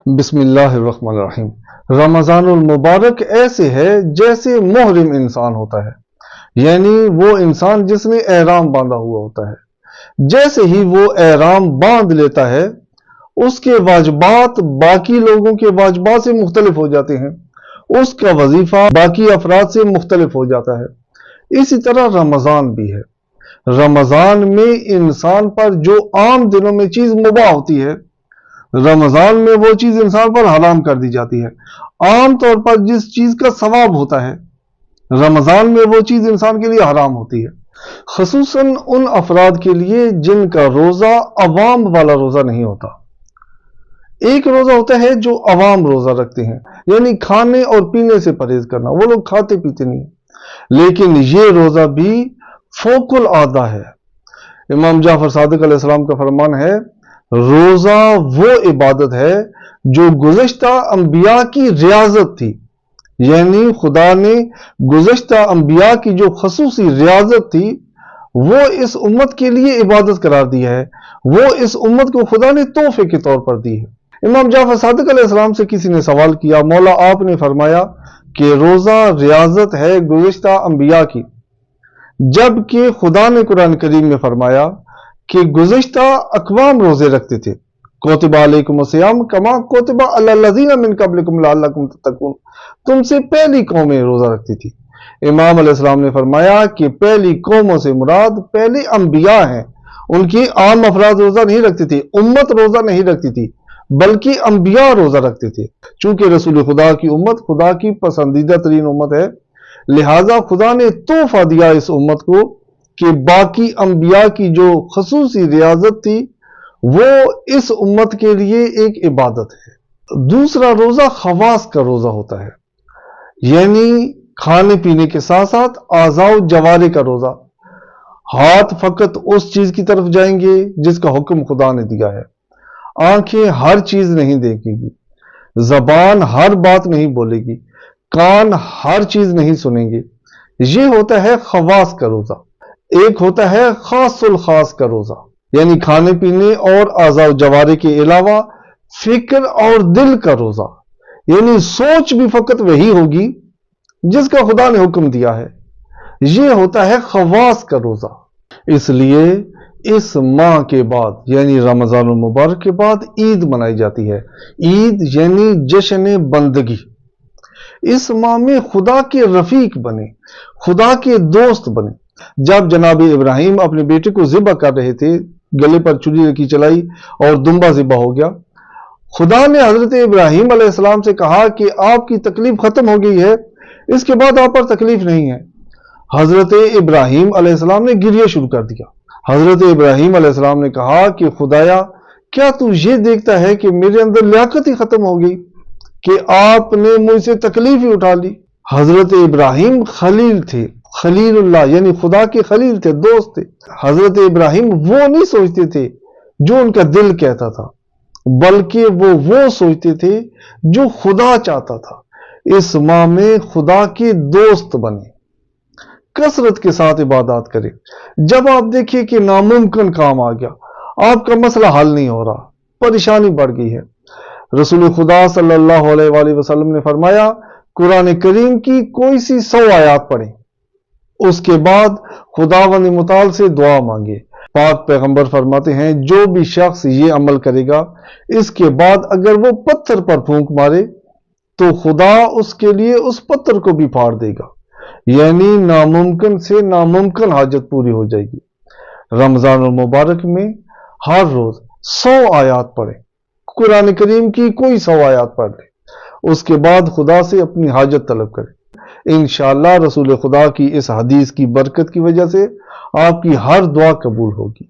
بسم اللہ الرحمن الرحیم۔ رمضان المبارک ایسے ہے جیسے محرم انسان ہوتا ہے، یعنی وہ انسان جس نے احرام باندھا ہوا ہوتا ہے۔ جیسے ہی وہ احرام باندھ لیتا ہے اس کے واجبات باقی لوگوں کے واجبات سے مختلف ہو جاتے ہیں، اس کا وظیفہ باقی افراد سے مختلف ہو جاتا ہے۔ اسی طرح رمضان بھی ہے۔ رمضان میں انسان پر جو عام دنوں میں چیز مباح ہوتی ہے، رمضان میں وہ چیز انسان پر حرام کر دی جاتی ہے۔ عام طور پر جس چیز کا ثواب ہوتا ہے، رمضان میں وہ چیز انسان کے لیے حرام ہوتی ہے، خصوصاً ان افراد کے لیے جن کا روزہ عوام والا روزہ نہیں ہوتا۔ ایک روزہ ہوتا ہے جو عوام روزہ رکھتے ہیں، یعنی کھانے اور پینے سے پرہیز کرنا، وہ لوگ کھاتے پیتے نہیں ہیں، لیکن یہ روزہ بھی فوق العادہ ہے۔ امام جعفر صادق علیہ السلام کا فرمان ہے، روزہ وہ عبادت ہے جو گزشتہ انبیاء کی ریاضت تھی، یعنی خدا نے گزشتہ انبیاء کی جو خصوصی ریاضت تھی وہ اس امت کے لیے عبادت قرار دی ہے، وہ اس امت کو خدا نے تحفے کے طور پر دی ہے۔ امام جعفر صادق علیہ السلام سے کسی نے سوال کیا، مولا آپ نے فرمایا کہ روزہ ریاضت ہے گزشتہ انبیاء کی، جبکہ خدا نے قرآن کریم میں فرمایا کہ گزشتہ اقوام روزے رکھتے تھے، کوتب علیکم الصیام کما کوتب علی الذین من قبلکم لعلکم تتقون، تم سے پہلی قومیں روزہ رکھتی تھی۔ امام علیہ السلام نے فرمایا کہ پہلی قوموں سے مراد پہلے انبیاء ہیں، ان کی عام افراد روزہ نہیں رکھتی تھی، امت روزہ نہیں رکھتی تھی، بلکہ انبیاء روزہ رکھتے تھے۔ چونکہ رسول خدا کی امت خدا کی پسندیدہ ترین امت ہے، لہذا خدا نے تحفہ دیا اس امت کو کہ باقی انبیاء کی جو خصوصی ریاضت تھی وہ اس امت کے لیے ایک عبادت ہے۔ دوسرا روزہ خواص کا روزہ ہوتا ہے، یعنی کھانے پینے کے ساتھ ساتھ اعضاء و جوارح کا روزہ۔ ہاتھ فقط اس چیز کی طرف جائیں گے جس کا حکم خدا نے دیا ہے، آنکھیں ہر چیز نہیں دیکھیں گی، زبان ہر بات نہیں بولے گی، کان ہر چیز نہیں سنیں گے۔ یہ ہوتا ہے خواص کا روزہ۔ ایک ہوتا ہے خاص الخاص کا روزہ، یعنی کھانے پینے اور اعضاء و جوارح کے علاوہ فکر اور دل کا روزہ، یعنی سوچ بھی فقط وہی ہوگی جس کا خدا نے حکم دیا ہے۔ یہ ہوتا ہے خواص کا روزہ۔ اس لیے اس ماہ کے بعد یعنی رمضان المبارک کے بعد عید منائی جاتی ہے۔ عید یعنی جشن بندگی۔ اس ماہ میں خدا کے رفیق بنے، خدا کے دوست بنے۔ جب جناب ابراہیم اپنے بیٹے کو ذبح کر رہے تھے، گلے پر چھری رکھی چلائی اور دمبا ذبح ہو گیا، خدا نے حضرت ابراہیم علیہ السلام سے کہا کہ آپ کی تکلیف ختم ہو گئی ہے، اس کے بعد آپ پر تکلیف نہیں ہے۔ حضرت ابراہیم علیہ السلام نے گریہ شروع کر دیا۔ حضرت ابراہیم علیہ السلام نے کہا کہ خدایا، کیا تو یہ دیکھتا ہے کہ میرے اندر لیاقت ہی ختم ہو گئی کہ آپ نے مجھ سے تکلیف ہی اٹھا لی؟ حضرت ابراہیم خلیل تھے، خلیل اللہ یعنی خدا کے خلیل تھے، دوست تھے۔ حضرت ابراہیم وہ نہیں سوچتے تھے جو ان کا دل کہتا تھا، بلکہ وہ سوچتے تھے جو خدا چاہتا تھا۔ اس ماہ میں خدا کے دوست بنے، کثرت کے ساتھ عبادات کریں۔ جب آپ دیکھیں کہ ناممکن کام آ گیا، آپ کا مسئلہ حل نہیں ہو رہا، پریشانی بڑھ گئی ہے، رسول خدا صلی اللہ علیہ وآلہ وسلم نے فرمایا قرآن کریم کی کوئی سی 100 آیات پڑھیں، اس کے بعد خداوند متعال سے دعا مانگے۔ پاک پیغمبر فرماتے ہیں جو بھی شخص یہ عمل کرے گا، اس کے بعد اگر وہ پتھر پر پھونک مارے تو خدا اس کے لیے اس پتھر کو بھی پھاڑ دے گا، یعنی ناممکن سے ناممکن حاجت پوری ہو جائے گی۔ رمضان المبارک میں ہر روز 100 آیات پڑھیں، قرآن کریم کی کوئی 100 آیات پڑھ لیں، اس کے بعد خدا سے اپنی حاجت طلب کریں۔ انشاءاللہ رسول خدا کی اس حدیث کی برکت کی وجہ سے آپ کی ہر دعا قبول ہوگی۔